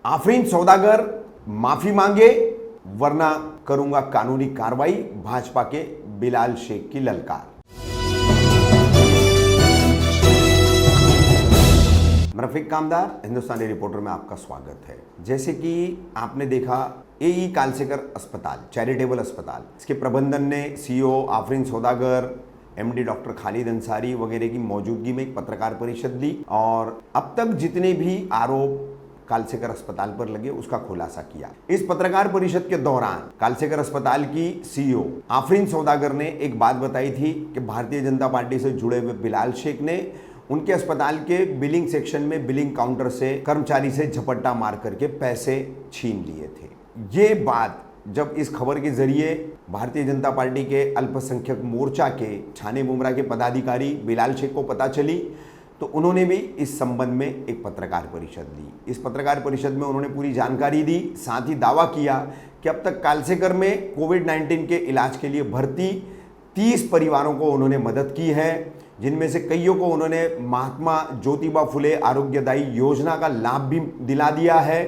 आफरीन सौदागर माफी मांगे वरना करूंगा कानूनी कार्रवाई, भाजपा के बिलाल शेख की ललकार। रफीक कामदार, हिंदुस्तानी रिपोर्टर में आपका स्वागत है। जैसे कि आपने देखा, एई कालसेकर अस्पताल, चैरिटेबल अस्पताल, इसके प्रबंधन ने सीईओ आफरीन सौदागर, एमडी डॉक्टर खालिद अंसारी वगैरह की मौजूदगी में एक पत्रकार परिषद ली और अब तक जितने भी आरोप कालसेकर अस्पताल पर लगे उसका खुलासा किया। इस पत्रकार परिषद के दौरान कालसेकर अस्पताल की सीईओ आफरीन सौदागर ने एक बात बताई थी कि भारतीय जनता पार्टी से जुड़े हुए बिलाल शेख ने उनके अस्पताल के बिलिंग सेक्शन में बिलिंग काउंटर से कर्मचारी से झपट्टा मार करके पैसे छीन लिए थे। ये बात जब इस खबर के जरिए भारतीय जनता पार्टी के अल्पसंख्यक मोर्चा के छाने मुमरा के पदाधिकारी बिलाल शेख को पता चली तो उन्होंने भी इस संबंध में एक पत्रकार परिषद ली। इस पत्रकार परिषद में उन्होंने पूरी जानकारी दी, साथ ही दावा किया कि अब तक कालसेकर में कोविड-19 के इलाज के लिए भर्ती 30 परिवारों को उन्होंने मदद की है, जिनमें से कईयों को उन्होंने महात्मा ज्योतिबा फुले आरोग्यदायी योजना का लाभ भी दिला दिया है।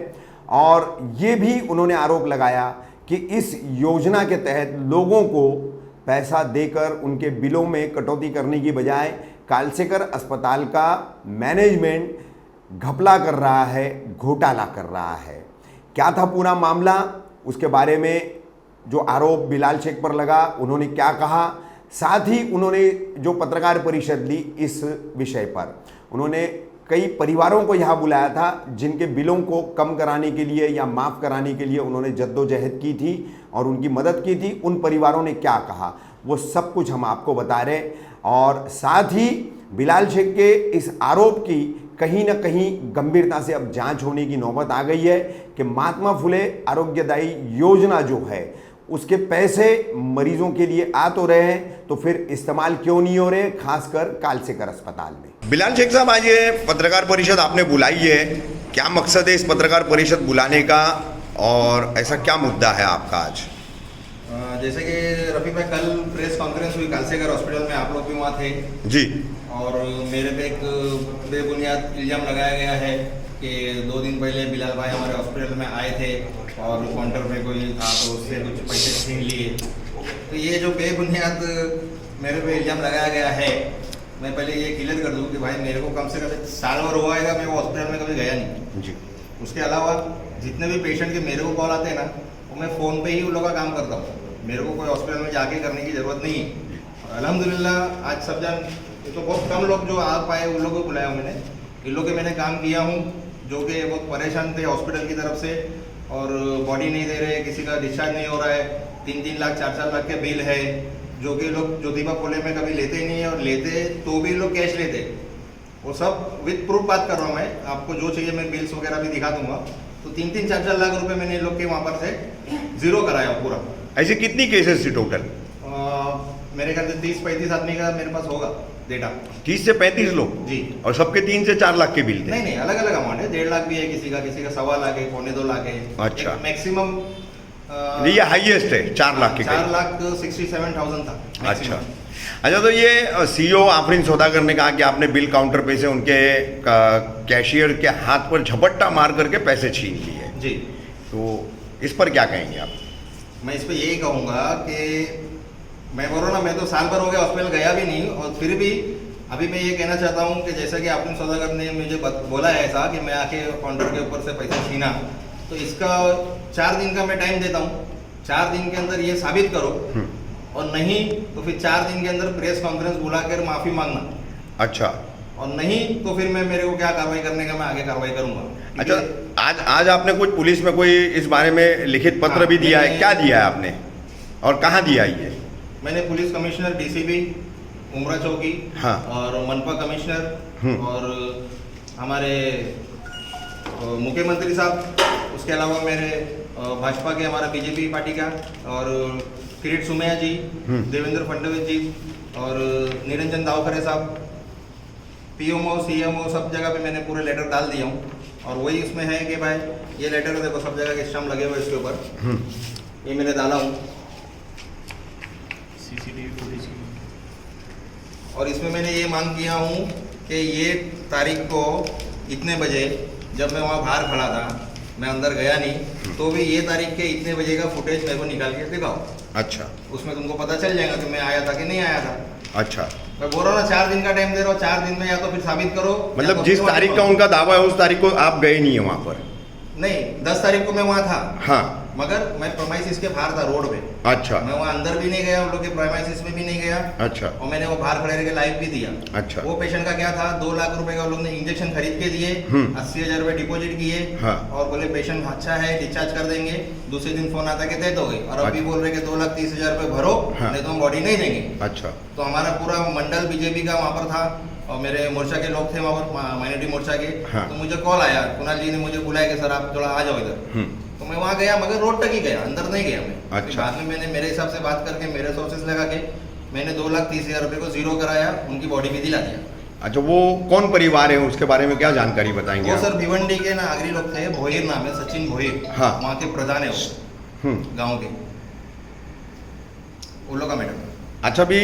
और ये भी उन्होंने आरोप लगाया कि इस योजना के तहत लोगों को पैसा देकर उनके बिलों में कटौती करने की बजाय कालसेकर अस्पताल का मैनेजमेंट घपला कर रहा है, घोटाला कर रहा है। क्या था पूरा मामला, उसके बारे में जो आरोप बिलाल शेख पर लगा, उन्होंने क्या कहा, साथ ही उन्होंने जो पत्रकार परिषद ली इस विषय पर, उन्होंने कई परिवारों को यहाँ बुलाया था जिनके बिलों को कम कराने के लिए या माफ़ कराने के लिए उन्होंने जद्दोजहद की थी और उनकी मदद की थी। उन परिवारों ने क्या कहा वो सब कुछ हम आपको बता रहे हैं। और साथ ही बिलाल शेख के इस आरोप की कहीं ना कहीं गंभीरता से अब जांच होने की नौबत आ गई है कि महात्मा फुले आरोग्यदायी योजना जो है उसके पैसे मरीजों के लिए आ तो रहे हैं तो फिर इस्तेमाल क्यों नहीं हो रहे, खासकर कालसेकर अस्पताल में। बिलाल शेख साहब, आज ये पत्रकार परिषद आपने बुलाई है, क्या मकसद है इस पत्रकार परिषद बुलाने का और ऐसा क्या मुद्दा है आपका आज? जैसे कि रफी भाई, कल प्रेस कॉन्फ्रेंस हुई कालसेकर हॉस्पिटल में, आप लोग भी वहाँ थे जी, और मेरे पे एक बेबुनियाद इल्ज़ाम लगाया गया है कि 2 दिन पहले बिलाल भाई हमारे हॉस्पिटल में आए थे और काउंटर पे कोई था तो उससे कुछ पैसे छीन लिए। तो ये जो बेबुनियाद मेरे पे इल्ज़ाम लगाया गया है, मैं पहले ये क्लियर कर दूँ कि भाई मेरे को कम से कम साल भर हुआ है, मैं वो हॉस्पिटल में कभी गया नहीं जी। उसके अलावा जितने भी पेशेंट के मेरे को कॉल आते हैं ना, वो मैं फ़ोन पे ही उन लोगों का काम करता हूँ। मेरे को कोई हॉस्पिटल में जाके करने की ज़रूरत नहीं है। अल्हम्दुलिल्लाह आज सब जन, तो बहुत कम लोग जो आ पाए उन लोगों को बुलाया मैंने, इन लोगों के मैंने काम किया हूँ जो कि बहुत परेशान थे हॉस्पिटल की तरफ से और बॉडी नहीं दे रहे, किसी का डिस्चार्ज नहीं हो रहा है, 3-3 लाख 4-4 लाख के बिल है जो कि लोग ज्योतिबा फुले में कभी लेते ही नहीं है और लेते तो भी लोग कैश लेते। वो सब विद प्रूफ बात कर रहा हूँ मैं, आपको जो चाहिए मैं बिल्स वगैरह भी दिखा दूंगा। तो 3-3 4-4 लाख रुपए मैंने इन लोग के वहाँ पर से जीरो कराया पूरा। ऐसे कितनी केसेस थी टोटल? मेरे ख्याल से 30-35 आदमी का मेरे पास होगा डेटा। 30 से 35 लोग जी, और सबके 3 से 4 लाख के बिल थे? नहीं, अलग अलग अमाउंट है। 1.5 लाख भी है किसी का 1.25 लाख है, 2.25 लाख है। अच्छा, मैक्सिमम ये हाईएस्ट है 4 लाख के? 4,67,000 था। अच्छा, तो ये सीईओ आफरीन सौदागर ने कहा कि आपने बिल काउंटर पे से उनके कैशियर के हाथ पर झपट्टा मार करके पैसे छीन लिए जी। तो इस पर क्या कहेंगे आप? मैं इस पर यही कहूँगा कि मैं बोल रहा ना, मैं तो साल भर हो गया हॉस्पिटल गया भी नहीं और फिर भी अभी मैं ये कहना चाहता हूँ कि जैसा कि आफरीन सौदागर ने मुझे बोला है ऐसा कि मैं आके काउंटर के ऊपर से पैसा छीना, तो इसका 4 दिन का मैं टाइम देता हूँ। 4 दिन के अंदर ये साबित करो और नहीं तो फिर 4 दिन के अंदर प्रेस कॉन्फ्रेंस बुलाकर माफ़ी मांगना। अच्छा, और नहीं तो फिर मैं मेरे को क्या कार्रवाई करने का मैं आगे कार्रवाई करूँगा। अच्छा, आज आपने कुछ पुलिस में कोई इस बारे में लिखित पत्र भी दिया है, क्या दिया है आपने और कहाँ दिया है? मैंने पुलिस कमिश्नर डीसीपी उमरा चौकी, हाँ, और मनपा कमिश्नर और हमारे मुख्यमंत्री साहब, उसके अलावा मेरे भाजपा के हमारा बीजेपी पार्टी का और किरीट सुमैया जी, देवेंद्र फडणवीस जी और निरंजन दावखरे साहब, पीएमओ सीएमओ सब जगह पे मैंने पूरे लेटर डाल दिया हूँ। और वही उसमें है कि भाई ये लेटर देखो सब जगह के स्टैम्प लगे हुए इसके ऊपर, ये मैंने डाला हूँ। सीसीटीवी फुटेज और इसमें मैंने ये मांग किया हूँ कि ये तारीख को इतने बजे जब मैं वहाँ बाहर खड़ा था मैं अंदर गया नहीं, तो भी ये तारीख के इतने बजे का फुटेज मेरे को निकाल के दिखाओ, अच्छा उसमें तुमको पता चल जाएगा कि मैं आया था कि नहीं आया था। अच्छा, मैं बोल रहा हूँ ना 4 दिन का टाइम दे रहा हूँ, 4 दिन में या तो फिर साबित करो, या मतलब तो जिस फिर तारीख का दिखाओ। उनका दावा है उस तारीख को आप गए नहीं है वहाँ पर? नहीं, 10 तारीख को मैं वहाँ था, हाँ, मगर मैं प्रोमाइसिस के बाहर था, रोड पे। अच्छा मैं वहाँ अंदर भी नहीं गया, उन लोग के प्रोमाइसिस में भी नहीं गया, अच्छा और मैंने वो बाहर खड़े रह के लाइव भी दिया। अच्छा, वो पेशेंट का क्या था, 2 लाख रुपए का उन लोग ने इंजेक्शन खरीद के दिए, 80,000 रुपए डिपॉजिट किए, हाँ। और बोले पेशेंट अच्छा है, डिस्चार्ज कर देंगे। दूसरे दिन फोन आता कि दे दोगे, और अभी अच्छा। बोल रहे कि 2,30,000 रुपए भरो, हाँ। नहीं तो हम बॉडी नहीं देंगे। अच्छा तो हमारा पूरा मंडल बीजेपी का वहाँ पर था, और मेरे मोर्चा के लोग थे वहाँ पर, माइनॉरिटी मोर्चा के। हाँ। तो मुझे कॉल आया, कुणाल जी ने मुझे बुलाया कि सर आप थोड़ा आ जाओ इधर। तो मैं वहाँ गया, मगर रोड तक ही गया, अंदर नहीं गया मैं। अच्छा। बाद में मैंने मेरे हिसाब से बात करके, मेरे सोर्सेस लगा के मैंने 2,30,000 रुपए को जीरो कराया, उनकी बॉडी भी दिला दिया। अच्छा, वो कौन परिवार है उसके बारे में क्या जानकारी बताएंगे वो आप? सर भिवंडी के नागरिक लोग थे, भोईर नाम है, सचिन भोईर, हाँ। वहाँ के प्रधान है वो, गाँव के, उन लोग का मैडम। अच्छा, भी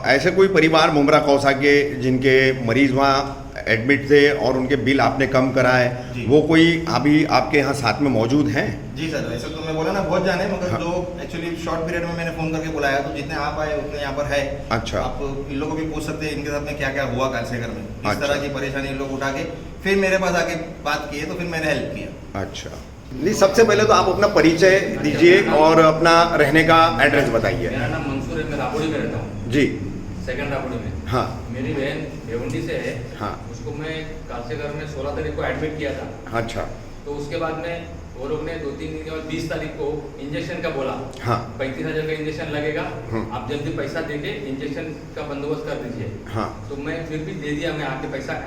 ऐसे कोई परिवार मुमरा कौसा के जिनके मरीज वहाँ एडमिट थे और उनके बिल आपने कम कराए, जी। वो कोई अभी आपके यहाँ साथ में मौजूद हैं? जी सर, वैसे तो मैं बोला ना बहुत जाने, मगर हाँ। जो एक्चुअली शॉर्ट पीरियड में मैंने फोन करके बुलाया, तो जितने आप आए उतने यहाँ पर है। अच्छा। आप इन लोगों को भी पूछ सकते हैं इनके साथ में क्या क्या हुआ कालसेगर में, इस अच्छा। तरह की परेशानी इन लोग उठा के फिर मेरे पास आके बात किए, तो फिर मैंने हेल्प किया। अच्छा, नहीं, सबसे पहले तो आप अपना परिचय दीजिए और अपना रहने का एड्रेस बताइए। मेरा नाम मंसूर है, मैं राबोड़ी में रहता हूँ, जी, सेकंड राबोड़ी में। हाँ मेरी बहन भिवंडी से है, हाँ, उसको मैं कालसेगर में 16 तारीख को एडमिट किया था। अच्छा, तो उसके बाद में वो लोग ने 2-3 दिन के बाद 20 तारीख को इंजेक्शन का बोला, हाँ 35,000 का इंजेक्शन लगेगा, आप जल्दी पैसा दे के इंजेक्शन का बंदोबस्त कर दीजिए। हाँ, तो मैं फिर भी दे दिया, मैं आके पैसा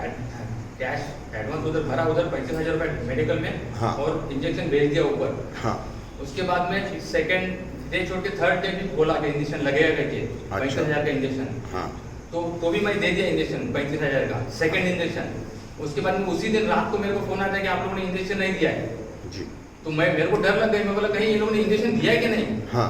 कैश एडवांस उधर भरा, उधर 35,000 रुपये मेडिकल में, हाँ। और इंजेक्शन भेज दिया ऊपर। हाँ, उसके बाद में सेकंड डे छोड़ के थर्ड डे भी बोला कि इंजेक्शन लगेगा करके, 35,000 का इंजेक्शन। हाँ, तो भी मैं दे दिया इंजेक्शन 35,000 का, सेकंड इंजेक्शन। उसके बाद में उसी दिन रात को मेरे को फोन आता है कि आप लोगों ने इंजेक्शन नहीं दिया है। जी, तो मेरे को डर लग गई, मैं बोला कहीं ये लोगों ने इंजेक्शन दिया है कि नहीं, हाँ,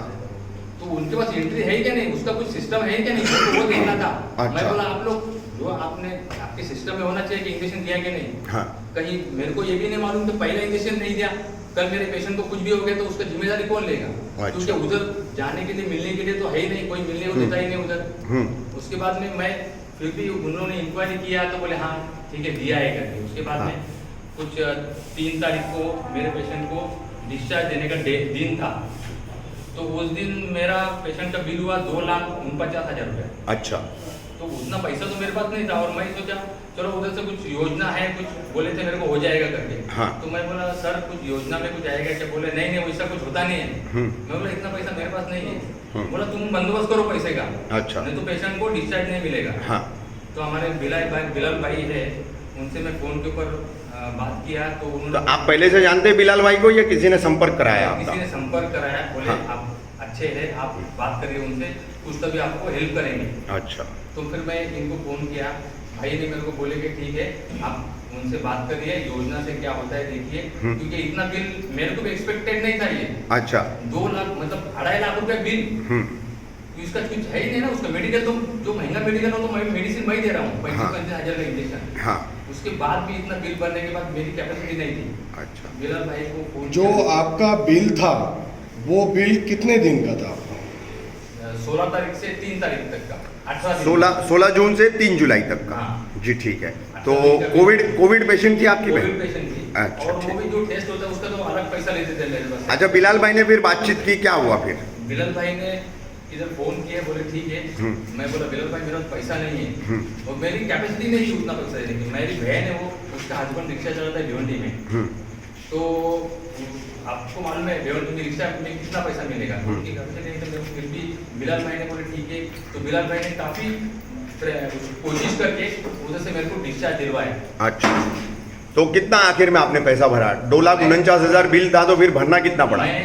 तो उनके पास एंट्री है क्या नहीं, उसका कुछ सिस्टम है क्या नहीं, तो वो देखना था। अच्छा। मैं बोला आप लोग जो आपने आपके सिस्टम में होना चाहिए कि इंजेक्शन दिया कि नहीं। हाँ, कहीं मेरे को ये भी नहीं मालूम कि पहला इंजेक्शन नहीं दिया, कल मेरे पेशेंट को कुछ भी हो गया तो उसका जिम्मेदारी कौन लेगा? अच्छा। क्योंकि उधर जाने के लिए मिलने के लिए तो है ही नहीं, कोई मिलने को देता ही नहीं उधर। उसके बाद में मैं फिर भी उन्होंने इंक्वायरी किया तो बोले हाँ ठीक है दिया है करके। उसके बाद हाँ। में कुछ 3 तारीख को मेरे पेशेंट को डिस्चार्ज देने का दिन था, तो उस दिन मेरा पेशेंट का बिल हुआ 2,49,000 रुपये। अच्छा, तो उतना पैसा तो मेरे पास नहीं था, और मैं सोचा चलो उधर से कुछ योजना है, कुछ बोले थे मेरे को हो जाएगा करके। हाँ। तो मैं बोला सर कुछ योजना में कुछ आएगा क्या? बोले नहीं नहीं वैसा कुछ होता नहीं है। मैं बोला इतना पैसा मेरे पास नहीं है। बोला तुम बंदोबस्त करो पैसे का, अच्छा। नहीं तो पेशेंट को डिस्चार्ज नहीं मिलेगा। हाँ, तो हमारे बिलाल भाई है, उनसे मैं फोन के ऊपर बात किया, तो तो उन्होंने आप पहले से जानते हैं बिलाल भाई को या किसी ने संपर्क कराया किसी आपका? ने संपर्क कराया, बोले हाँ। आप अच्छे हैं, आप बात करिए उनसे, कुछ तभी आपको हेल्प करेंगे। अच्छा, तो फिर मैं इनको फ़ोन किया, भाई ने मेरे को बोले कि ठीक है आप उनसे बात करिए, योजना से क्या होता है देखिए, क्योंकि इतना बिल मेरे को भी एक्सपेक्टेड नहीं था ये। अच्छा, 2 लाख मतलब 2.5 लाख रुपए बिल, तो इसका कुछ है ही नहीं ना। उसका मेडिकल तो जो महंगा मेडिकल हो तो मैं मेडिसिन मैं दे रहा हूँ, 35,000 का इंजेक्शन। हाँ, उसके बाद भी इतना बिल भरने के बाद मेरी कैपेसिटी नहीं थी। अच्छा, बिलाल भाई को फोन जो आपका बिल था वो बिल कितने दिन का था? 16 तारीख से 3 तारीख तक का, 18 दिन। 16 जून से 3 जुलाई तक का। हाँ। जी ठीक है। तो 18 दिन का कोविड पेशेंट थी आपकी कोविड बहन? पेशेंट थी, अच्छा, और वो ठीक। भी जो टेस्ट होता है उसका तो अलग पैसा लेते थे मेरे पास। अच्छा, बिलाल भाई ने फिर बातचीत की, क्या हुआ फिर? बिलाल भाई ने इधर फोन किए, बोले ठीक है। मैं बोला बिलाल भाई मेरा पैसा नहीं है, और मेरी कैपेसिटी नहीं थी उतना पैसा देने की। मेरी बहन है, वो उसका हस्बैंड रिक्शा चलाता है भिवंडी में, तो आपको मालूम है भिवंडी में रिक्शा में कितना पैसा मिलेगा, उनकी कैपेसिटी नहीं, तो मेरे को फिर भी बिलाल भाई ने बोले ठीक है। तो बिलाल भाई ने काफ़ी कोशिश करके उधर से मेरे को डिस्चार्ज दिलवाया। अच्छा, तो कितना आखिर में आपने पैसा भरा? 2,49,000 बिल था, तो फिर भरना कितना पड़ा? मैं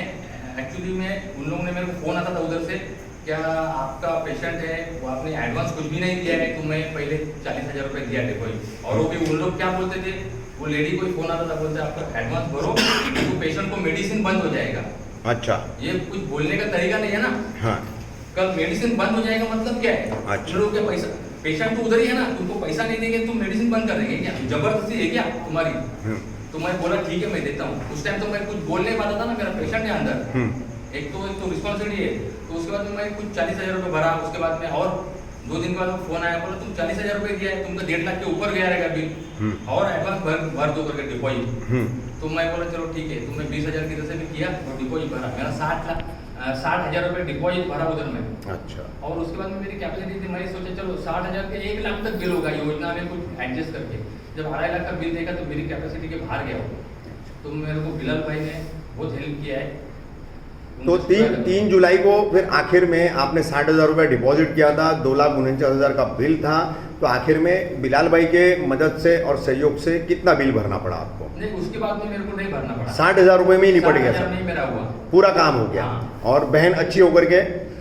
एक्चुअली में उन लोगों ने मेरे को फोन आता था उधर से, क्या आपका पेशेंट है वो आपने एडवांस कुछ भी नहीं दिया है, तो मैं पहले 40,000 रुपये दिया थे कोई, और वो भी उन लोग क्या बोलते थे, वो लेडी कोई फोन आता था, बोलते आपका एडवांस भरो तो पेशेंट को मेडिसिन बंद हो जाएगा। अच्छा, ये कुछ बोलने का तरीका नहीं है ना। हाँ, कल मेडिसिन बंद हो जाएगा मतलब क्या है? अच्छा। उन लोगों के पैसा, पेशेंट तो उधर ही है ना, तुमको पैसा नहीं देंगे तुम मेडिसिन बंद कर देंगे क्या? जबरदस्ती है क्या तुम्हारी? तो मैं बोला ठीक है मैं देता हूँ। उस टाइम तो मैं कुछ बोल नहीं पाता था ना, मेरा पेशेंट है अंदर, एक तो रिस्पॉन्सिबिलिटी है। तो उसके बाद में मैं कुछ 40,000 रुपये भरा। उसके बाद में और 2 दिन के बाद फोन आया, बोला तुम 40,000 रुपये दिया है, तुमका 1.5 लाख के ऊपर गया रहेगा बिल, और एडवांस भर दो करके डिपॉजिट। तो मैं बोला चलो ठीक है। तो मैं 20,000 की तरह से भी किया और डिपॉजिट भरा। मेरा 60,000 रुपये डिपॉजिट भरा उधर में। अच्छा। और उसके बाद में मेरी कैपेसिटी थी, मैं सोचा चलो 60,000 के 1 लाख तक बिल होगा योजना में कुछ एडजस्ट करके। जब 2.5 लाख का बिल देखा तो मेरी कैपेसिटी के बाहर गया हो। तो मेरे को बिलाल भाई ने बहुत हेल्प किया है। तो 3 जुलाई को फिर आखिर में आपने 60,000 रुपये डिपॉजिट किया था, 2,49,000 का बिल था। तो आखिर में बिलाल भाई के मदद से और सहयोग से कितना बिल भरना पड़ा आपको? नहीं, उसके बाद में मेरे को नहीं भरना पड़ा। 60,000 रुपये में ही निपट गया 60,000 सर? नहीं मेरा हुआ, पूरा काम हो गया। हाँ। और बहन अच्छी होकर के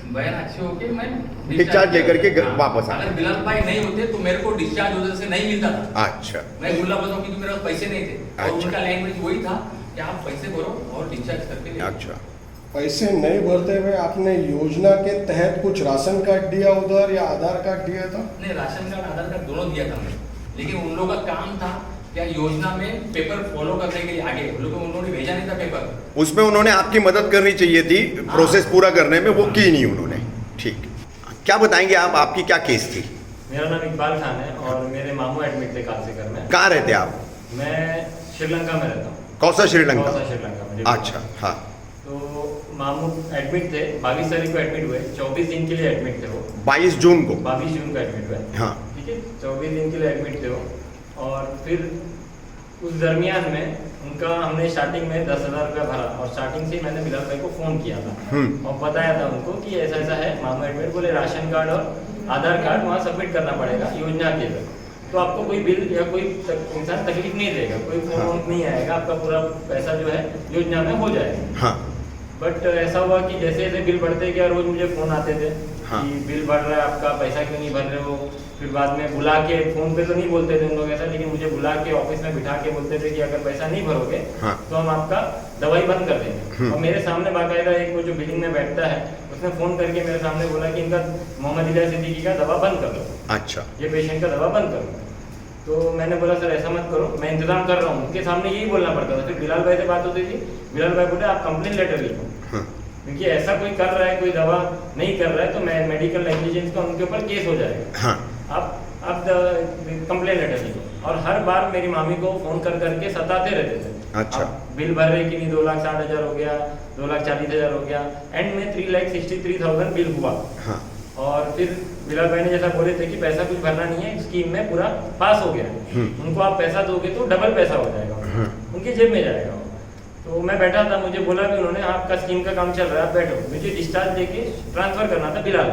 बहन अच्छे होके मैं डिस्चार्ज लेकर के वापस आ अगर बिलाल भाई नहीं होते तो मेरे को डिस्चार्ज उधर से नहीं मिलता था। अच्छा। मैं गुल्ला बताऊँ क्योंकि मेरे पास पैसे नहीं थे और अच्छा। उनका लैंग्वेज वही था कि आप पैसे भरो और डिस्चार्ज करके ले। अच्छा। पैसे नहीं भरते हुए आपने योजना के तहत कुछ राशन कार्ड दिया उधर या आधार कार्ड दिया था? नहीं, राशन कार्ड आधार कार्ड दोनों दिया था मैंने, लेकिन उन लोगों का काम था क्या योजना में पेपर फॉलो करने के लिए आगे उन्होंने भेजा नहीं था पेपर। उसमें उन्होंने आपकी मदद करनी चाहिए थी प्रोसेस पूरा करने में, वो की नहीं उन्होंने। ठीक। क्या बताएंगे आप, आपकी क्या केस थी? मेरा नाम इकबाल खान है और मेरे मामू एडमिट थे कालसीकर में। कहाँ रहते आप? मैं श्रीलंका में रहता हूँ। कौन सा श्रीलंका? श्रीलंका में। अच्छा। हाँ। तो मामू एडमिट थे, 22 तारीख को एडमिट हुए, 24 दिन के लिए एडमिट थे वो। 22 जून को? 22 जून को एडमिट हुए। हाँ। ठीक है, 24 दिन के लिए एडमिट थे वो। और फिर उस दरमियान में उनका हमने स्टार्टिंग में 10,000 रुपया भरा और स्टार्टिंग से ही मैंने बिलाल भाई को फ़ोन किया था और बताया था उनको कि ऐसा ऐसा है मामू एडमिट। बोले राशन कार्ड और आधार कार्ड वहाँ सबमिट करना पड़ेगा योजना के अंदर, तो आपको कोई बिल या कोई इंसान तकलीफ नहीं देगा, कोई फोन नहीं आएगा, आपका पूरा पैसा जो है योजना में हो जाएगा। हाँ। बट ऐसा हुआ कि जैसे जैसे बिल बढ़ते गया रोज मुझे फोन आते थे हाँ। कि बिल बढ़ रहा है आपका, पैसा क्यों नहीं भर रहे हो। फिर बाद में बुला के, फोन पे तो नहीं बोलते थे उन लोग ऐसा, लेकिन मुझे बुला के ऑफिस में बिठा के बोलते थे कि अगर पैसा नहीं भरोगे हाँ। तो हम आपका दवाई बंद कर देंगे। और मेरे सामने बाकायदा एक वो जो बिलिंग में बैठता है उसने फोन करके मेरे सामने बोला कि इनका मोहम्मद इलियास सिद्दीकी का दवा बंद कर दो। अच्छा। ये पेशेंट का दवा बंद करो। तो मैंने बोला सर ऐसा मत करो, मैं इंतजाम कर रहा हूँ। उनके सामने यही बोलना पड़ता था। फिर बिलाल भाई से बात होती थी, बिलाल भाई बोले आप कंप्लेन लेटर लिखो, क्योंकि ऐसा कोई कर रहा है, कोई दवा नहीं कर रहा है तो मैं मेडिकल नेग्लिजेंस का उनके ऊपर केस हो जाएगा। हाँ। आप कंप्लेन लेटर लिखो। और हर बार मेरी मामी को फोन कर करके सताते रहते थे। अच्छा। आप बिल भर रहे कि नहीं, 2,60,000 हो गया, 2,40,000 हो गया। एंड में 3,63,000 बिल हुआ। हाँ। और फिर बिलाल भाई ने जैसा बोले थे कि पैसा कुछ भरना नहीं है, स्कीम में पूरा पास हो गया, उनको आप पैसा दोगे तो डबल पैसा हो जाएगा, उनकी जेब में जाएगा। तो मैं बैठा था, मुझे बोला भी उन्होंने आपका स्कीम का काम चल रहा है, आप बैठो। मुझे डिस्चार्ज देके ट्रांसफर करना था बिलाल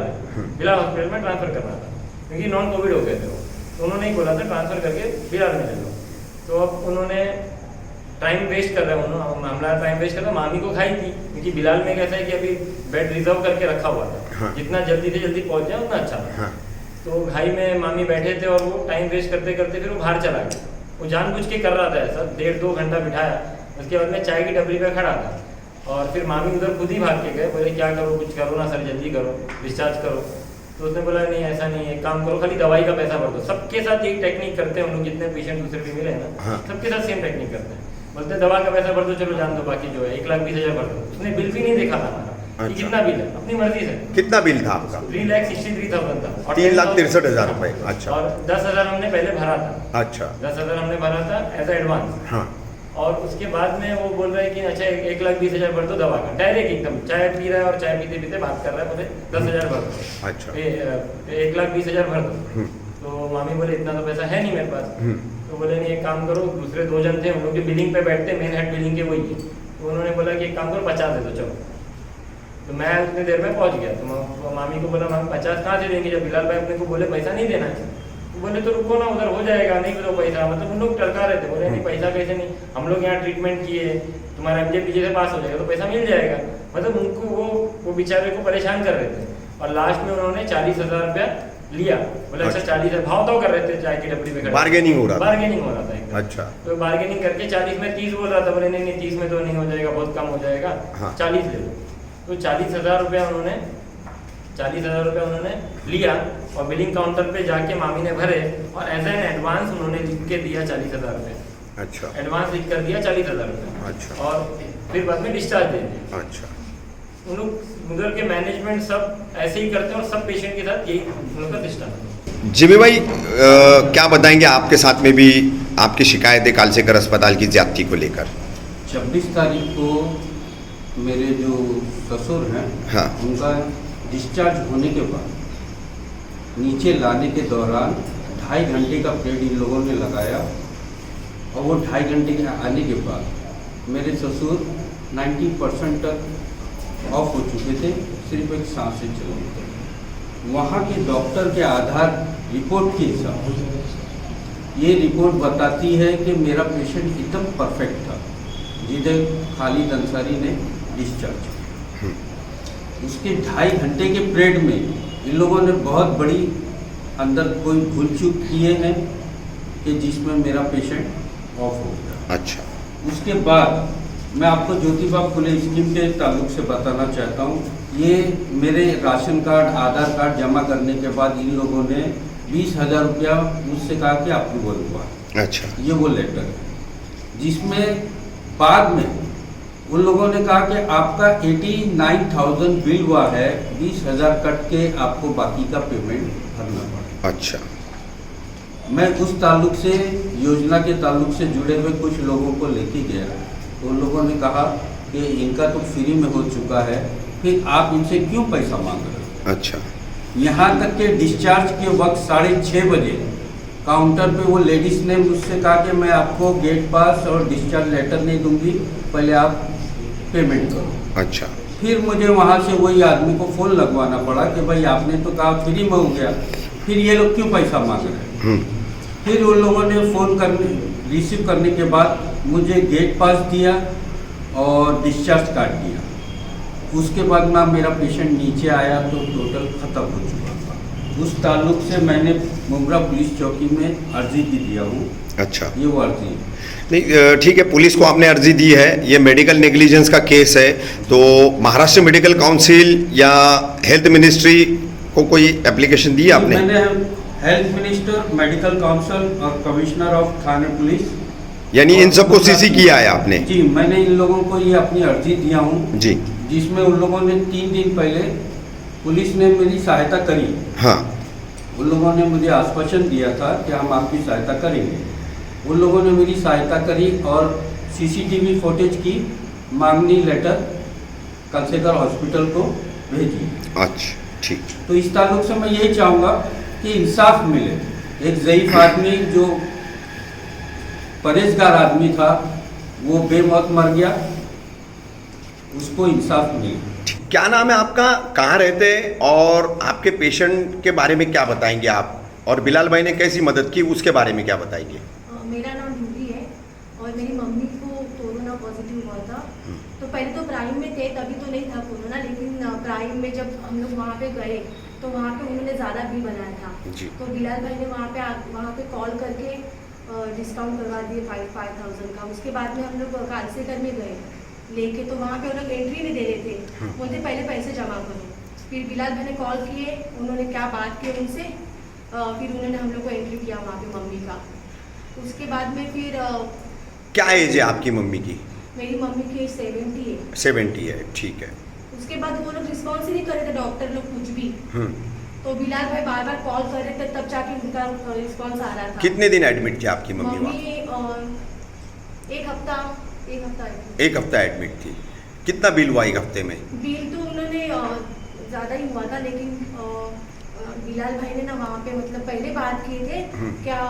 हॉस्पिटल में ट्रांसफर करना था, क्योंकि नॉन कोविड हो गए थे वो। तो उन्होंने ही बोला था ट्रांसफर करके बिलाल में ले लो। तो अब उन्होंने टाइम वेस्ट कर रहे हैं, हमारा टाइम वेस्ट कर रहा है। मामी को खाई थी, क्योंकि बिलाल में कैसा है कि अभी बेड रिजर्व करके रखा हुआ था। हाँ। जितना जल्दी से जल्दी पहुंच जाए उतना अच्छा। हाँ। तो भाई में मामी बैठे थे और वो टाइम वेस्ट करते करते फिर वो बाहर चला गया। वो जानबूझ के कर रहा था ऐसा, 1.5-2 घंटा बिठाया। उसके बाद में चाय की डबरी पे खड़ा था और फिर मामी उधर खुद ही भाग के गए, बोले क्या करो, कुछ करो ना सर, जल्दी करो, डिस्चार्ज करो। तो उसने बोला नहीं ऐसा नहीं है, काम करो, खाली दवाई का पैसा भर दो। सबके साथ यही टेक्निक करते हैं हम लोग, जितने पेशेंट दूसरे भी मिले ना, हाँ। सबके साथ सेम टेक्निक करते हैं। बोलते दवा का पैसा भर दो, चलो जान दो, बाकी जो है 1,20,000 भर दो। उसने बिल भी नहीं देखा था हमारा कि अच्छा। कितना बिल है, अपनी मर्जी से। कितना बिल था आपका? 3,63,000 था और 3,63,000 रुपए। अच्छा। और 10,000 हमने पहले भरा था। अच्छा। 10,000 हमने भरा था एज एडवांस। हाँ। और उसके बाद में वो बोल रहे हैं कि अच्छा 1,20,000 भर दो दवा का, डायरेक्ट एकदम चाय पी रहा है और चाय पीते पीते बात कर रहा है, बोले 10,000 भर दो। अच्छा। 1,20,000 भर दो। तो मामी बोले इतना तो पैसा है नहीं मेरे पास। तो बोले नहीं एक काम करो, दूसरे 2 जन थे उन लोग के बिलिंग पे बैठते, मेन हेड बिलिंग के वही है। तो उन्होंने बोला कि एक काम करो 50 दे दो, चलो। तो मैं उतनी देर में पहुंच गया। तो मामी को बोला मामी 50 कहाँ से देंगे, जब बिलाल भाई अपने को बोले पैसा नहीं देना है। तो बोले तो रुको ना, उधर हो जाएगा, नहीं दो पैसा। मतलब उन लोग टरका रहे थे, बोले नहीं पैसा कैसे नहीं, हम लोग यहाँ ट्रीटमेंट किए, तुम्हारा MJ-PJ से पास हो जाएगा तो पैसा मिल जाएगा। मतलब उनको वो बेचारे को परेशान कर रहे थे। और लास्ट में उन्होंने 40,000 रुपया लिया। बोले अच्छा 40,000 भाव तो कर रहे थे, चाय की डबरी पे बार्गेनिंग हो रहा था। बार्गेनिंग हो रहा था एकदम। अच्छा। तो बार्गेनिंग करके 40 में 30 बोल रहा था, बोले नहीं 30 में तो नहीं हो जाएगा, बहुत कम हो जाएगा, हाँ। 40 ले लो। तो 40,000 रुपया उन्होंने लिया और बिलिंग काउंटर पे जाके मामी ने भरे और एज एन एडवांस उन्होंने लिख के दिया 40,000 रुपये। अच्छा एडवांस लिख कर दिया 40,000 रुपये, अच्छा और फिर बाद में डिस्चार्ज दे दिया। अच्छा उन लोग उधर के मैनेजमेंट सब ऐसे ही करते हैं और सब पेशेंट के साथ यही उन लोग का सिस्टम है। जिमी भाई क्या बताएंगे, आपके साथ में भी आपकी शिकायत है कालसेकर अस्पताल की ज्यादती को लेकर? 26 तारीख को मेरे जो ससुर हैं, हाँ। उनका डिस्चार्ज होने के बाद नीचे लाने के दौरान 2.5 घंटे का पीरियड इन लोगों ने लगाया, और वो 2.5 घंटे के आने के बाद मेरे ससुर 90% तक ऑफ हो चुके थे, सिर्फ एक सांस से चल रहे थे। वहाँ के डॉक्टर के आधार रिपोर्ट के हिसाब से ये रिपोर्ट बताती है कि मेरा पेशेंट एकदम परफेक्ट था, जिसे खालिद अंसारी ने डिस्चार्ज किया। उसके 2.5 घंटे के पीरियड में इन लोगों ने बहुत बड़ी अंदर कोई भूल चूक किए हैं कि जिसमें मेरा पेशेंट ऑफ हो गया। अच्छा, उसके बाद मैं आपको ज्योतिबा फुले स्कीम के ताल्लुक से बताना चाहता हूँ। ये मेरे राशन कार्ड, आधार कार्ड जमा करने के बाद इन लोगों ने 20,000 रुपया मुझसे कहा कि अप्रूवल हुआ। अच्छा, ये वो लेटर है जिसमें बाद में उन लोगों ने कहा कि आपका 89,000 बिल हुआ है, 20,000 कट के आपको बाकी का पेमेंट भरना पड़ा। अच्छा, मैं उस ताल्लुक से, योजना के ताल्लुक से जुड़े हुए कुछ लोगों को लेके गया, तो उन लोगों ने कहा कि इनका तो फ्री में हो चुका है, फिर आप इनसे क्यों पैसा मांग रहे हो। अच्छा, यहाँ तक के डिस्चार्ज के वक्त 6:30 बजे काउंटर पे वो लेडीज़ ने मुझसे कहा कि मैं आपको गेट पास और डिस्चार्ज लेटर नहीं दूंगी, पहले आप पेमेंट करो। अच्छा, फिर मुझे वहाँ से वही आदमी को फ़ोन लगवाना पड़ा कि भाई आपने तो कहा फ्री में हो गया, फिर ये लोग क्यों पैसा मांग रहे हैं। फिर उन लोगों ने फ़ोन रिसीव करने के बाद मुझे गेट पास दिया और डिस्चार्ज कार्ड दिया। उसके बाद में मेरा पेशेंट नीचे आया तो टोटल ख़त्म हो चुका था। उस ताल्लुक से मैंने मुमरा पुलिस चौकी में अर्जी भी दिया हूँ। अच्छा, ये वो अर्जी है। नहीं ठीक है, पुलिस को आपने अर्जी दी है, ये मेडिकल नेग्लिजेंस का केस है, तो महाराष्ट्र मेडिकल काउंसिल या हेल्थ मिनिस्ट्री को कोई एप्लीकेशन दी आपने? मैंने हेल्थ मिनिस्टर, मेडिकल काउंसिल और कमिश्नर ऑफ थाने पुलिस, यानी इन सबको सीसी किया है आपने? जी, मैंने इन लोगों को ये अपनी अर्जी दिया हूँ जी, जिसमें उन लोगों ने 3 दिन पहले पुलिस ने मेरी सहायता करी। हाँ, उन लोगों ने मुझे आश्वासन दिया था कि हम आपकी सहायता करेंगे। उन लोगों ने मेरी सहायता करी और सीसीटीवी फुटेज की मांगनी लेटर कालसेकर हॉस्पिटल को भेजी। अच्छा, ठीक, तो इस ताल्लुक से मैं यही चाहूँगा कि इंसाफ मिले। एक ज़ईफ आदमी जो परहेजगार आदमी था वो बेमौत मर गया, उसको इंसाफ मिले। क्या नाम है आपका, कहाँ रहते हैं, और आपके पेशेंट के बारे में क्या बताएंगे आप, और बिलाल भाई ने कैसी मदद की उसके बारे में क्या बताएंगे? मेरा नाम रूबी है और मेरी मम्मी को कोरोना पॉजिटिव हुआ था। तो पहले तो प्राइम में थे, तभी तो नहीं था कोरोना, लेकिन प्राइम में जब हम लोग वहाँ पे गए तो वहाँ पे उन्होंने ज़्यादा बिल बनाया था। जी। तो बिलाल भाई ने वहाँ पे कॉल करके डिस्काउंट करवा दिए 5,000 का। उसके बाद में हम लोग कालसेकर में गए लेके, तो वहाँ पे उन लोग एंट्री नहीं दे रहे थे, बोलते पहले पैसे जमा करो। फिर बिलाल भाई ने कॉल किए, उन्होंने क्या बात की उनसे, फिर उन्होंने हम लोग को एंट्री किया वहाँ पे मम्मी का। उसके बाद में फिर क्या एज है आपकी मम्मी की? मेरी मम्मी की 70 है। 70 है, ठीक है। उसके बाद वो लोग रिस्पॉन्स ही नहीं कर रहे थे, डॉक्टर लोग कुछ भी। तो बिलाल भाई बार बार कॉल कर रहे थे, तब जाके उनका रिस्पॉन्स आ रहा था। कितने दिन एडमिट थी आपकी मम्मी वहाँ? एक हफ्ता एक हफ्ता एडमिट थी। कितना बिल हुआ एक हफ्ते में? बिल तो उन्होंने ज़्यादा ही हुआ था, लेकिन बिलाल भाई ने ना वहाँ पे मतलब पहले बात किए थे क्या,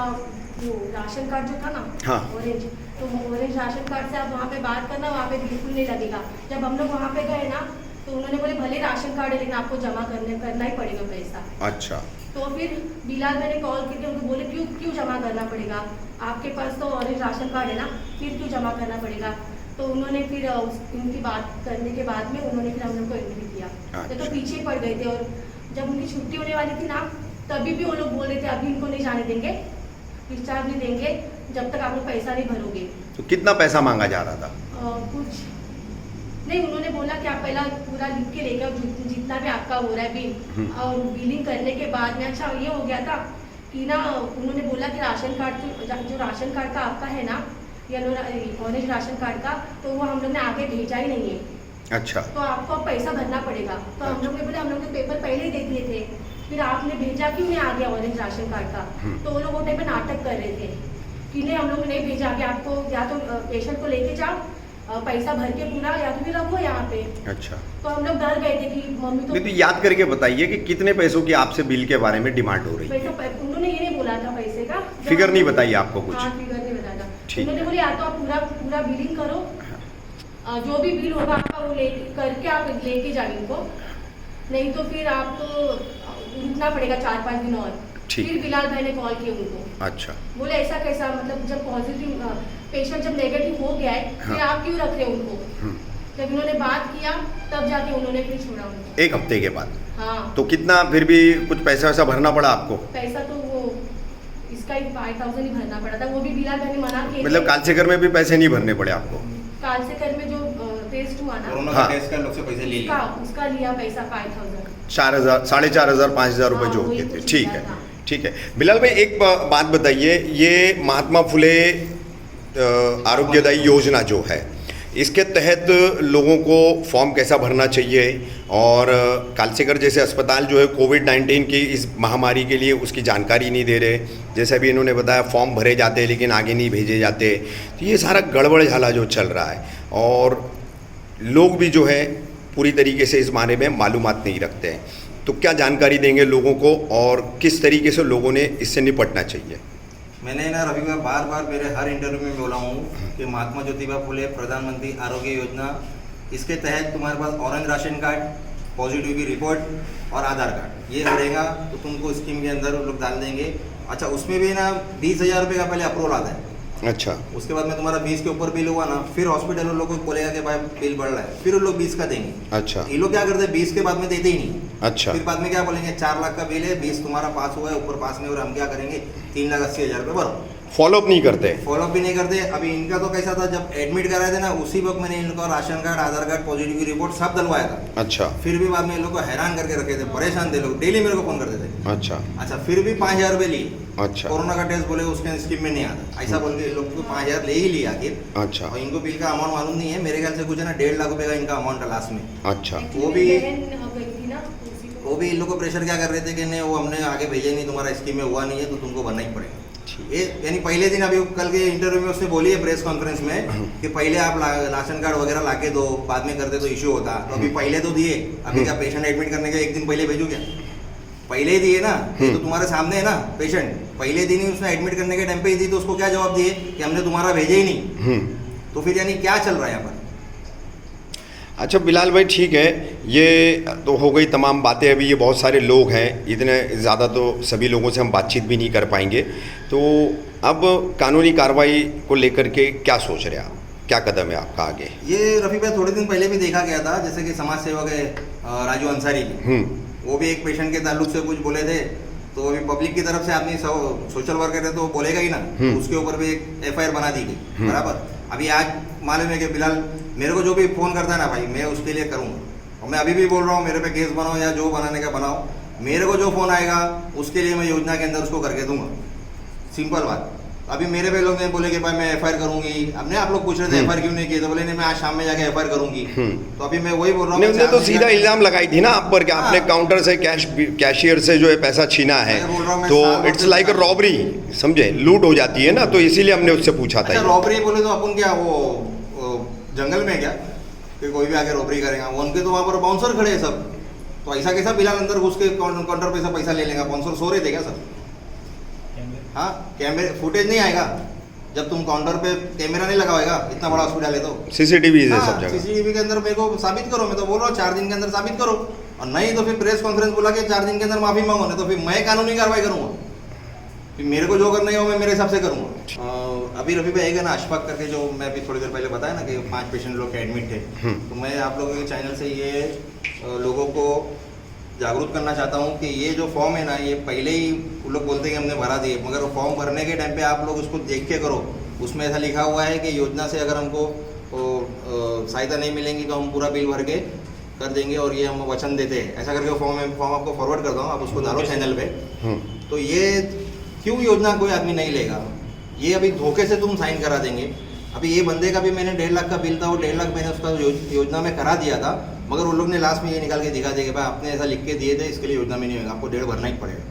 वो राशन कार्ड जो था ना, हाँ। ऑरेंज, तो ऑरेंज राशन कार्ड से आप वहाँ पे बात करना, वहाँ पे बिल्कुल नहीं लगेगा। जब हम लोग वहाँ पे गए ना तो उन्होंने बोले भले राशन कार्ड है लेकिन आपको जमा करना ही पड़ेगा पैसा। अच्छा, तो फिर बिलाल भाई ने कॉल करके उनको बोले क्यों जमा करना पड़ेगा, आपके पास तो ऑरेंज राशन कार्ड है ना, फिर क्यों जमा करना पड़ेगा। तो उन्होंने फिर उनकी बात करने के बाद में उन्होंने फिर हम लोग को एंट्री किया। तो पीछे पड़ गए थे, और जब उनकी छुट्टी होने वाली थी ना, तभी भी वो लोग बोल रहे थे अभी इनको नहीं जाने देंगे, डिस्चार्ज नहीं देंगे जब तक आप लोग पैसा नहीं भरोगे। तो कितना पैसा मांगा जा रहा था? कुछ नहीं, उन्होंने बोला कि आप पहला पूरा लिख के लेके आओ जितना भी आपका हो रहा है बिल, और बिलिंग करने के बाद में अच्छा ये हो गया था कि ना, उन्होंने बोला कि राशन कार्ड जो राशन कार्ड का आपका है ना, ऑरेंज राशन कार्ड का, तो वो हम लोग ने आगे भेजा ही नहीं है, अच्छा तो आपको अब पैसा भरना पड़ेगा। तो हम लोग ने बोले हम लोग ने पेपर पहले ही देख लिए थे, फिर आपने भेजा क्यों नहीं आ गया ऑरेंज राशन कार्ड का? तो वो लोग वो टाइम पे नाटक कर रहे थे कि नहीं हम लोग नहीं भेजा, अभी आपको या तो पेशेंट को लेके जाओ, पैसा भर के पूरा, या तो फिर रखो यहाँ पे। अच्छा, तो हम लोग डर गए थे कि मम्मी तो नहीं तो याद करके बताइए कि कितने पैसों की आपसे बिल के बारे में डिमांड हो रही है? उन्होंने ये नहीं बोला था पैसे का, फिगर नहीं बताई आपको कुछ? हाँ, फिगर नहीं बताया था। ठीक। उन्होंने बोले या तो आप पूरा पूरा बिलिंग करो, जो भी बिल होगा आपका वो ले करके आप लेके जाओ इनको, नहीं तो फिर आपको रुकना पड़ेगा 4-5 दिन और। ठीक। फिर बिलाल भाई ने कॉल किया उनको, अच्छा, बोले ऐसा कैसा, मतलब जब पॉजिटिव पेशेंट जब नेगेटिव हो गया है फिर हाँ। आप क्यों रख रहे हो उनको? जब इन्होंने बात किया तब जाके उन्होंने फिर छोड़ा उनको। एक हफ्ते के बाद? हाँ, तो कितना फिर भी कुछ पैसा वैसा भरना पड़ा आपको? पैसा तो वो इसका ही 5,000 ही भरना पड़ा था, वो भी बिलाल भाई ने मना किया। मतलब कालसेकर में भी पैसे नहीं भरने पड़े आपको? कालसेकर में जो टेस्ट हुआ ना, कोरोना हाँ। का टेस्ट का लोग से पैसे ले लिए। उसका लिया पैसा 5,000। 4,000, 4,500, 5,000 रुपए हाँ, जो वही होते थे। कुछ ठीक लिया है, था। ठीक है। बिलाल भाई एक बात बताइए, ये महात्मा फुले आरोग्यदायी योजना जो है, इसके तहत लोगों को फॉर्म कैसा भरना चाहिए, और कालसेकर जैसे अस्पताल जो है कोविड-19 की इस महामारी के लिए उसकी जानकारी नहीं दे रहे, जैसे अभी इन्होंने बताया फॉर्म भरे जाते हैं लेकिन आगे नहीं भेजे जाते, तो ये सारा गड़बड़ झाला जो चल रहा है, और लोग भी जो है पूरी तरीके से इस बारे में मालूमात नहीं रखते हैं, तो क्या जानकारी देंगे लोगों को और किस तरीके से लोगों ने इससे निपटना चाहिए? मैंने ना रवि भाई बार बार मेरे हर इंटरव्यू में बोला हूँ कि महात्मा ज्योतिबा फुले प्रधानमंत्री आरोग्य योजना, इसके तहत तुम्हारे पास ऑरेंज राशन कार्ड, पॉजिटिव की रिपोर्ट और आधार कार्ड, ये रहेगा तो तुमको स्कीम के अंदर लोग डाल देंगे। अच्छा, उसमें भी ना 20,000 रुपये का पहले अप्रूवल आता है। अच्छा, उसके बाद में तुम्हारा 20 के ऊपर बिल हुआ ना, फिर हॉस्पिटल उन लोगों को बोलेगा कि भाई बिल बढ़ रहा है, फिर उन लोग 20 का देंगे। अच्छा, ये लोग क्या करते हैं 20 के बाद में देते ही नहीं। अच्छा, फिर बाद में क्या बोलेंगे 4 लाख का बिल है, 20 तुम्हारा पास हुआ है, ऊपर पास नहीं हो रहा, हम क्या करेंगे 3,80,000 रुपये भरो। फॉलोअप नहीं करते? फॉलोअप भी नहीं करते। अभी इनका तो कैसा था, जब एडमिट कराए थे ना उसी वक्त मैंने इनका राशन कार्ड, आधार कार्ड, पॉजिटिव की रिपोर्ट सब डलवाया था। अच्छा, फिर भी बाद में इन लोग को हैरान करके रखे थे, परेशान थे लोग, डेली मेरे को फोन करते थे। अच्छा, अच्छा, फिर भी 5,000 रुपये लिए। अच्छा, कोरोना का टेस्ट बोले उसके स्कीम में नहीं आता, ऐसा बोल के लोग को 5,000 ले ही लिया आखिर। अच्छा, और इनको बिल का अमाउंट मालूम नहीं है, मेरे ख्याल से कुछ है ना 1.5 लाख रुपये का इनका अमाउंट था लास्ट में। अच्छा, वो भी- गई थी ना, उसी को- वो भी इन लोग को प्रेशर क्या कर रहे थे कि नहीं वो हमने आगे भेजे नहीं, तुम्हारा स्कीम में हुआ नहीं है तो तुमको भरना ही पड़ेगा। ये यानी पहले दिन, अभी कल के इंटरव्यू में उसने बोली है प्रेस कॉन्फ्रेंस में कि पहले आप राशन कार्ड वगैरह लाके दो, बाद में करते तो इश्यू होता, तो अभी पहले तो दिए, अभी क्या पेशेंट एडमिट करने के एक दिन पहले भेजू क्या? पहले ही दिए ना, ये तो तुम्हारे सामने है ना पेशेंट, पहले दिन ही उसने एडमिट करने के टाइम पे ही दी, तो उसको क्या जवाब दिए कि हमने तुम्हारा भेजे ही नहीं। तो फिर यानी क्या चल रहा है यहाँ पर? अच्छा बिलाल भाई ठीक है, ये तो हो गई तमाम बातें। अभी ये बहुत सारे लोग हैं, इतने ज़्यादा तो सभी लोगों से हम बातचीत भी नहीं कर पाएंगे, तो अब कानूनी कार्रवाई को लेकर के क्या सोच रहे हैं आप, क्या कदम है आपका आगे? ये रफ़ी भाई थोड़े दिन पहले भी देखा गया था, जैसे कि समाज सेवक है राजू अंसारी की, वो भी एक पेशेंट के ताल्लुक से कुछ बोले थे, तो अभी पब्लिक की तरफ से आदमी सोशल वर्कर है तो बोलेगा ही ना, उसके ऊपर भी एक FIR बना दी गई बराबर। अभी आज मालूम है कि बिलाल मेरे को जो भी फ़ोन करता है ना भाई, मैं उसके लिए करूँगा, और मैं अभी भी बोल रहा हूँ मेरे पे केस बनाओ या जो बनाने का बनाओ, मेरे को जो फ़ोन आएगा उसके लिए मैं योजना के अंदर उसको करके दूंगा, सिंपल बात। अभी मेरे पे लोग ने बोले कि भाई मैं FIR करूंगी, अपने आप लोग पूछ रहे थे FIR क्यों नहीं किए, तो बोले नहीं मैं आज शाम में जाके FIR करूंगी। तो अभी मैं वही बोल रहा हूँ, उन्होंने तो सीधा इल्ज़ाम लगाई थी ना आप पर कि आपने काउंटर से कैशियर से जो है पैसा छीना है, मैं बोल रहा हूँ, मैं तो साल इट्स भर लाइक से- रॉबरी, समझे, लूट हो जाती है ना, तो इसीलिए हमने उससे पूछा था। अच्छा रॉबरी बोले तो अपन क्या वो जंगल में क्या कि कोई भी आके रॉबरी करेगा, वो उनके तो वहाँ पर बाउंसर खड़े हैं सब, तो ऐसा कैसा बिलाल अंदर घुस के काउंटर पे से पैसा ले लेगा? बाउंसर सो रहे थे क्या सब? हाँ, कैमरे फुटेज नहीं आएगा जब तुम काउंटर पे कैमरा नहीं लगाएगा, इतना बड़ा हॉस्पिटल है तो CCTV है सब जगह। CCTV के अंदर मेरे को साबित करो, मैं तो बोल रहा हूँ 4 दिन के अंदर साबित करो, और नहीं तो फिर प्रेस कॉन्फ्रेंस बुला के 4 दिन के अंदर माफी मांगो, नहीं तो फिर मैं कानूनी कार्रवाई करूंगा, फिर मेरे को जो करना है वो मैं मेरे हिसाब से करूंगा। अभी रवि भाई है ना अशफाक करके, जो मैं अभी थोड़ी देर पहले बताया ना कि 5 पेशेंट लोग एडमिट थे, तो मैं आप लोगों के चैनल से ये लोगों को जागरूक करना चाहता हूँ कि ये जो फॉर्म है ना, ये पहले ही वो लोग बोलते हैं कि हमने भरा दिए, मगर वो फॉर्म भरने के टाइम पे आप लोग उसको देख के करो, उसमें ऐसा लिखा हुआ है कि योजना से अगर हमको सहायता नहीं मिलेंगी तो हम पूरा बिल भर के कर देंगे और ये हम वचन देते हैं, ऐसा करके फॉर्म आपको फॉरवर्ड करता हूँ, आप उसको डालो चैनल पे। तो ये क्यों योजना कोई आदमी नहीं लेगा, ये अभी धोखे से तुम साइन करा देंगे, अभी ये बंदे का भी मैंने 1.5 लाख का बिल था, वो 1.5 लाख मैंने उसका योजना में करा दिया था, मगर उन लोग ने लास्ट में ये निकाल के दिखा दिया कि भाई आपने ऐसा लिख के दिए थे, इसके लिए योजना में नहीं होगा, आपको 1.5 भरना ही पड़ेगा।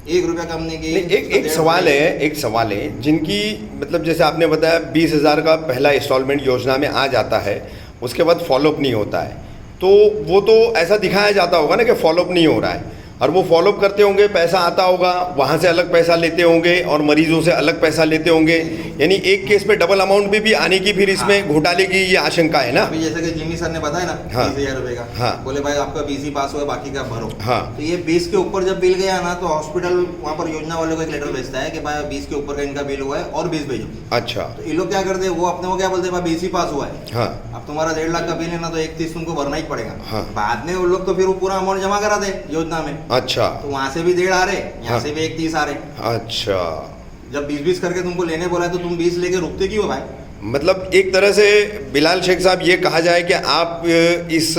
1 रुपया कम नहीं की। एक सवाल है जिनकी मतलब जैसे आपने बताया 20,000 का पहला इंस्टॉलमेंट योजना में आ जाता है, उसके बाद फॉलोअप नहीं होता है, तो वो तो ऐसा दिखाया जाता होगा ना कि फॉलोअप नहीं हो रहा है, और वो फॉलोअप करते होंगे, पैसा आता होगा, वहाँ से अलग पैसा लेते होंगे और मरीजों से अलग पैसा लेते होंगे, यानी एक केस पे डबल अमाउंट भी आने की फिर इसमें घोटाले की ये आशंका है ना। अभी जैसे कि जिमी सर ने बताया ना, हाँ, 20,000 रुपये का, हाँ, बोले भाई आपका 20 ही पास हुआ, बाकी का भरो। हाँ, तो ये 20 के ऊपर जब बिल गया ना, तो हॉस्पिटल वहाँ पर योजना वाले को एक लेटर भेजता है कि भाई 20 के ऊपर का इनका बिल हुआ है और 20 भेजो। अच्छा, तो ये लोग क्या करते हैं, वो अपने को क्या बोलते हैं, भाई 20 ही पास हुआ है, हाँ, अब तुम्हारा 1.5 लाख का बिल है ना, तो 31 तुमको भरना ही पड़ेगा। हाँ, बाद में वो लोग तो फिर वो पूरा अमाउंट जमा करा दे योजना में। अच्छा, तो वहाँ से भी 1.5 आ रहे, यहाँ हाँ, से भी 31 आ रहे। अच्छा, जब 20-20 करके तुमको लेने बोला है तो तुम 20 लेके रुकते क्यों भाई? मतलब एक तरह से बिलाल शेख साहब ये कहा जाए कि आप इस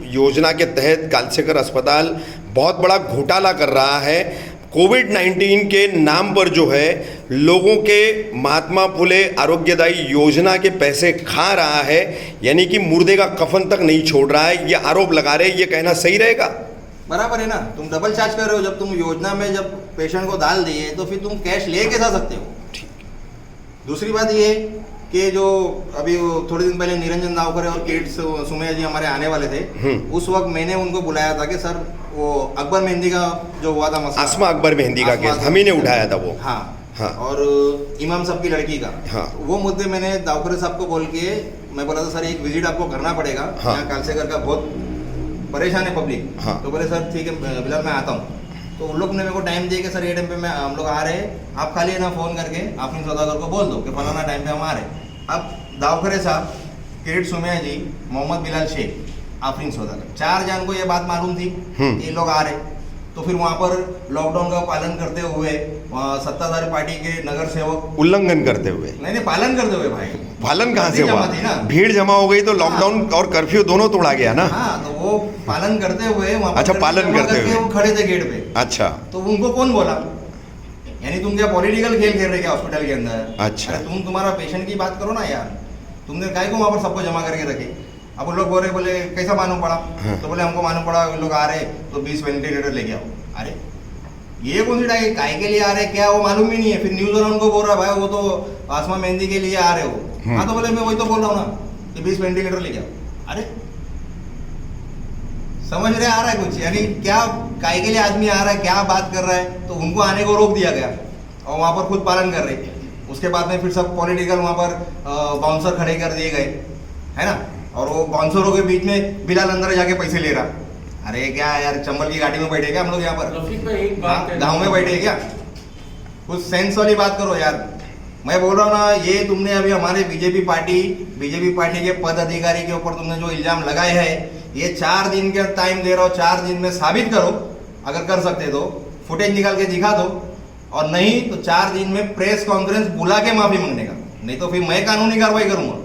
योजना के तहत कालसेकर अस्पताल बहुत बड़ा घोटाला कर रहा है, कोविड-19 के नाम पर जो है लोगों के महात्मा फुले आरोग्यदायी योजना के पैसे खा रहा है, यानी कि मुर्दे का कफन तक नहीं छोड़ रहा है, ये आरोप लगा रहे हैं, ये कहना सही रहेगा? बराबर है ना, तुम डबल चार्ज कर रहे हो। जब तुम योजना में जब पेशेंट को डाल दिए तो फिर तुम कैश ले के जा सकते हो। दूसरी बात ये कि जो अभी थोड़े दिन पहले निरंजन दावकर और किड्स सुमैया जी हमारे आने वाले थे, उस वक्त मैंने उनको बुलाया था कि सर वो अकबर मेहंदी का जो हुआ था मसला, आसमा अकबर मेहंदी का केस हम ही ने उठाया था वो, हाँ, हाँ, और इमाम साहब की लड़की का, हाँ, वो मुद्दे मैंने दावकर साहब को बोल के मैं बोला था सर एक विजिट आपको करना पड़ेगा, हाँ, यहाँ कालसेकर का बहुत परेशान है पब्लिक। हाँ, तो बोले सर ठीक है बिलाल मैं आता हूँ। तो उन लोग ने मेरे को टाइम दिया कि सर ये टाइम पे हम लोग आ रहे हैं, आप खाली है ना फ़ोन करके आफरीन सौदागर को बोल दो कि फलाना टाइम पे हम आ रहे हैं। अब दावखरे साहब, किरीट सुमैया जी, मोहम्मद बिलाल शेख, आफरीन सौदागर, 4 जन को ये बात मालूम थी कि ये लोग आ रहे। तो फिर वहाँ पर लॉकडाउन का पालन करते हुए सत्ताधारी पार्टी के नगर सेवक उल्लंघन करते हुए, नहीं पालन करते हुए भाई, पालन कहाँ से हुआ, जमा थी ना, भीड़ जमा हो गई तो लॉकडाउन और कर्फ्यू दोनों तोड़ा गया ना। हाँ, तो वो पालन करते हुए वहाँ पर अच्छा, पालन करते हुए वो खड़े थे गेट पे। अच्छा, तो उनको कौन बोला, यानी तुम क्या पॉलिटिकल खेल खेल रहे क्या हॉस्पिटल के अंदर? अच्छा, तुम तुम्हारा पेशेंट की बात करो ना यार, तुमने काय को वहाँ पर सबको जमा करके रखे? अब वो लोग बोल रहे, बोले कैसा मालूम पड़ा? हाँ, तो बोले हमको मालूम पड़ा लोग आ रहे तो 20 वेंटिलेटर लेके आओ। अरे ये कौन सी टाइम काय के लिए आ रहे क्या वो मालूम ही नहीं है। फिर न्यूज वाला उनको बोल रहा भाई वो तो आसमा मेहंदी के लिए आ रहे हो। हाँ, तो बोले मैं वही तो बोल रहा हूँ ना कि 20 वेंटिलेटर लेके आओ। अरे समझ रहे आ रहा है कुछ, यानी क्या काय के लिए आदमी आ रहा है, क्या बात कर रहा है, तो उनको आने को रोक दिया गया और वहाँ पर खुद पालन कर रहे। उसके बाद में फिर सब पॉलिटिकल वहाँ पर बाउंसर खड़े कर दिए गए, है ना, और वो बाउंसरों के बीच में बिलाल अंदर जाके पैसे ले रहा। अरे क्या यार, चंबल की गाड़ी में बैठे क्या हम लोग यहाँ पर? रफीक भाई एक बात गाँव में बैठे क्या? कुछ सेंस वाली बात करो यार। मैं बोल रहा हूँ ना, ये तुमने अभी हमारे बीजेपी पार्टी के पद अधिकारी के ऊपर तुमने जो इल्जाम लगाए हैं, ये 4 दिन का टाइम दे रहा हो, 4 दिन में साबित करो। अगर कर सकते तो फुटेज निकाल के दिखा दो, और नहीं तो 4 दिन में प्रेस कॉन्फ्रेंस बुला के माफी मांगने का, नहीं तो फिर मैं कानूनी कार्रवाई करूंगा।